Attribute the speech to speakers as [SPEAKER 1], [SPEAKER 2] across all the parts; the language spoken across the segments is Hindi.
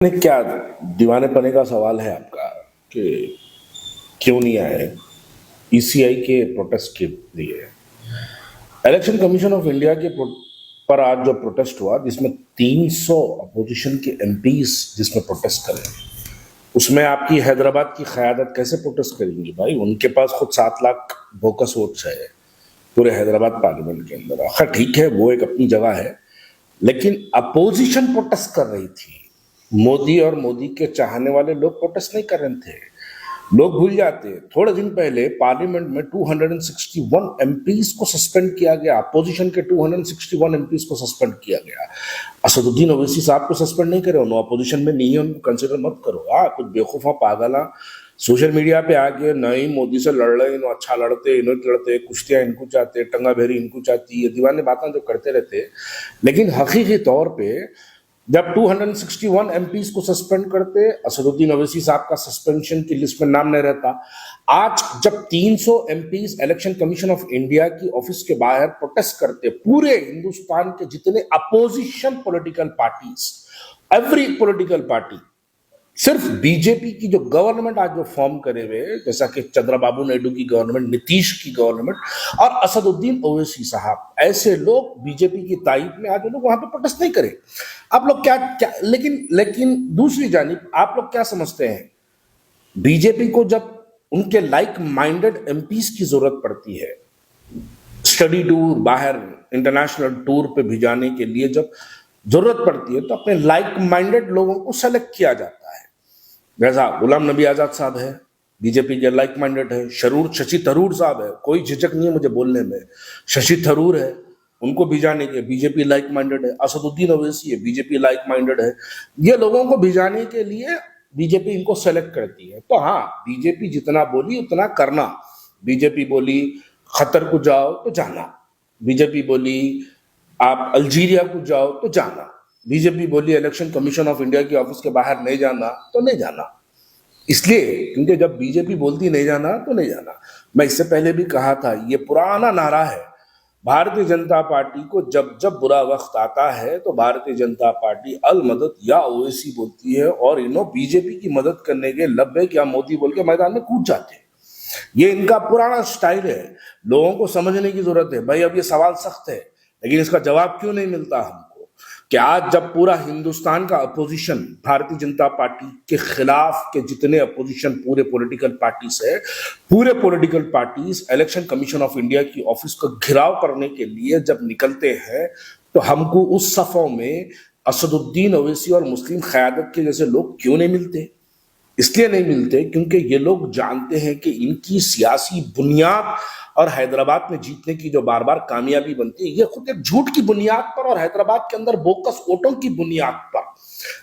[SPEAKER 1] क्या दीवाने पने का सवाल है आपका कि क्यों नहीं आए ईसीआई के प्रोटेस्ट के लिए। इलेक्शन कमीशन ऑफ इंडिया के पर आज जो प्रोटेस्ट हुआ जिसमें 300 अपोजिशन के एमपीज जिसमें प्रोटेस्ट करें, उसमें आपकी हैदराबाद की क़यादत कैसे प्रोटेस्ट करेंगी भाई? उनके पास खुद 7 लाख बोकस वोट्स है पूरे हैदराबाद पार्लियामेंट के अंदर। आखिर ठीक है, वो एक अपनी जगह है, लेकिन अपोजिशन प्रोटेस्ट कर रही थी। मोदी और मोदी के चाहने वाले लोग प्रोटेस्ट नहीं कर रहे थे। लोग भूल जाते हैं, थोड़े दिन पहले पार्लियामेंट में 261 एमपीज को सस्पेंड किया गया। अपोजिशन के 261 एमपीज को सस्पेंड किया गया। असदुद्दीन ओवैसी साहब को सस्पेंड नहीं करे, उन्होंने अपोजिशन में नहीं है, उनको कंसिडर मत करो। हाँ, कुछ बेवकूफा पागल सोशल मीडिया पे आके नहीं मोदी से लड़ रहे, इन्हों अच्छा लड़ते, इन्हों लड़ते, कुश्तियां इनको चाहते, टंगा भेरी इनको चाहती, ये दीवाने बातें जो करते रहते। लेकिन हकीकी तौर पे जब 261 एमपीज को सस्पेंड करते, असदुद्दीन ओवैसी साहब का सस्पेंशन की लिस्ट में नाम नहीं रहता। आज जब 300 MPs election commission of India की ऑफिस के बाहर प्रोटेस्ट करते, पूरे हिंदुस्तान के जितने opposition political parties, every political party, सिर्फ बीजेपी की जो गवर्नमेंट आज जो फॉर्म करे हुए, जैसा कि चंद्रबाबू नायडू की गवर्नमेंट, नीतीश की गवर्नमेंट और असदुद्दीन ओवैसी साहब, ऐसे लोग बीजेपी की तारीफ में आज लोग वहां पे प्रोटेस्ट नहीं करे। आप लोग क्या लेकिन दूसरी जानिब आप लोग क्या समझते हैं, बीजेपी को जब उनके लाइक माइंडेड एमपीज की जरूरत पड़ती है, स्टडी टूर, बाहर इंटरनेशनल टूर पे भिजाने के लिए जब जरूरत पड़ती है, तो अपने लाइक माइंडेड लोगों को सेलेक्ट किया जाता है। जैसा गुलाम नबी आजाद साहब है, बीजेपी के लाइक माइंडेड है। शशि थरूर साहब है, कोई झिझक नहीं है मुझे बोलने में, शशि थरूर है, उनको भिजाने के बीजेपी लाइक माइंडेड है। असदुद्दीन ओवैसी है, बीजेपी लाइक माइंडेड है। ये लोगों को भिजाने के लिए बीजेपी इनको सेलेक्ट करती है। तो हाँ, बीजेपी जितना बोली उतना करना। बीजेपी बोली खतर को जाओ तो जाना, बीजेपी बोली आप अल्जीरिया को जाओ तो जाना, बीजेपी बोली इलेक्शन कमीशन ऑफ इंडिया की ऑफिस के बाहर नहीं जाना तो नहीं जाना। इसलिए क्योंकि जब बीजेपी बोलती नहीं जाना तो नहीं जाना। मैं इससे पहले भी कहा था, ये पुराना नारा है भारतीय जनता पार्टी को, जब जब बुरा वक्त आता है तो भारतीय जनता पार्टी अल मदद या ओवैसी बोलती है और इन्हों बीजेपी की मदद करने के लब्बैक या मोदी बोल के मैदान में कूद जाते हैं। ये इनका पुराना स्टाइल है। लोगों को समझने की जरूरत है भाई। अब ये सवाल सख्त है, लेकिन इसका जवाब क्यों नहीं मिलता हमको कि आज जब पूरा हिंदुस्तान का अपोजिशन भारतीय जनता पार्टी के खिलाफ के जितने अपोजिशन पूरे पॉलिटिकल पार्टीज है, पूरे political parties election commission of India की ऑफिस का घिराव करने के लिए जब निकलते हैं, तो हमको उस सफों में असदुद्दीन ओवैसी और मुस्लिम क़यादत के जैसे लोग क्यों नहीं मिलते? इसलिए नहीं मिलते क्योंकि ये लोग जानते हैं कि इनकी सियासी बुनियाद और हैदराबाद में जीतने की जो बार बार कामयाबी बनती है, ये खुद एक झूठ की बुनियाद पर और हैदराबाद के अंदर बोकस वोटों की बुनियाद पर।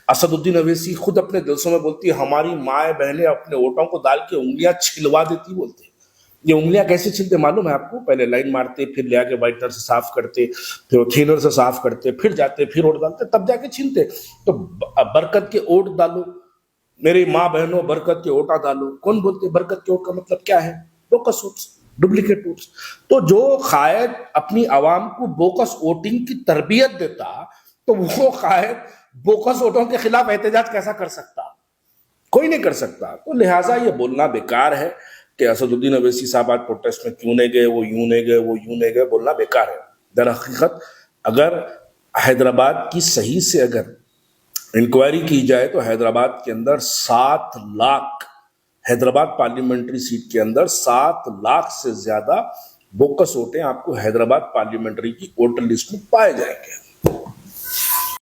[SPEAKER 1] असदुद्दीन ओवैसी खुद अपने जलसों में बोलती है, हमारी माए बहनें अपने वोटों को डाल के उंगलियां छिलवा देती बोलते। ये उंगलियां कैसे छिलते मालूम है आपको? पहले लाइन मारते, फिर ले आके वाइटनर से साफ करते, फिर थिनर से साफ करते, फिर जाते, फिर वोट डालते, तब जाके छीलते। तो बरकत के वोट डालो, मेरी माँ बहनों बरकत के वोटा डालो। कौन बोलते बरकत के वोट का मतलब क्या है? Bogus votes, duplicate votes. तो जो कायद अपनी आवाम को बोकस वोटिंग की तरबियत देता, तो वो कायद बोकस वोटों के खिलाफ एहतजाज कैसा कर सकता? कोई नहीं कर सकता। तो लिहाजा ये बोलना बेकार है कि असदुद्दीन ओवैसी साहब आज प्रोटेस्ट में क्यों नहीं गए, वो यूं नहीं गए, वो यूं नहीं गए, बोलना बेकार है। दर हकीकत अगर हैदराबाद की सही से अगर इंक्वायरी की जाए तो हैदराबाद के अंदर 7 लाख, हैदराबाद पार्लियामेंट्री सीट के अंदर 7 लाख से ज्यादा बोकस वोटें आपको हैदराबाद पार्लियामेंट्री की वोटर लिस्ट में पाए जाएंगे।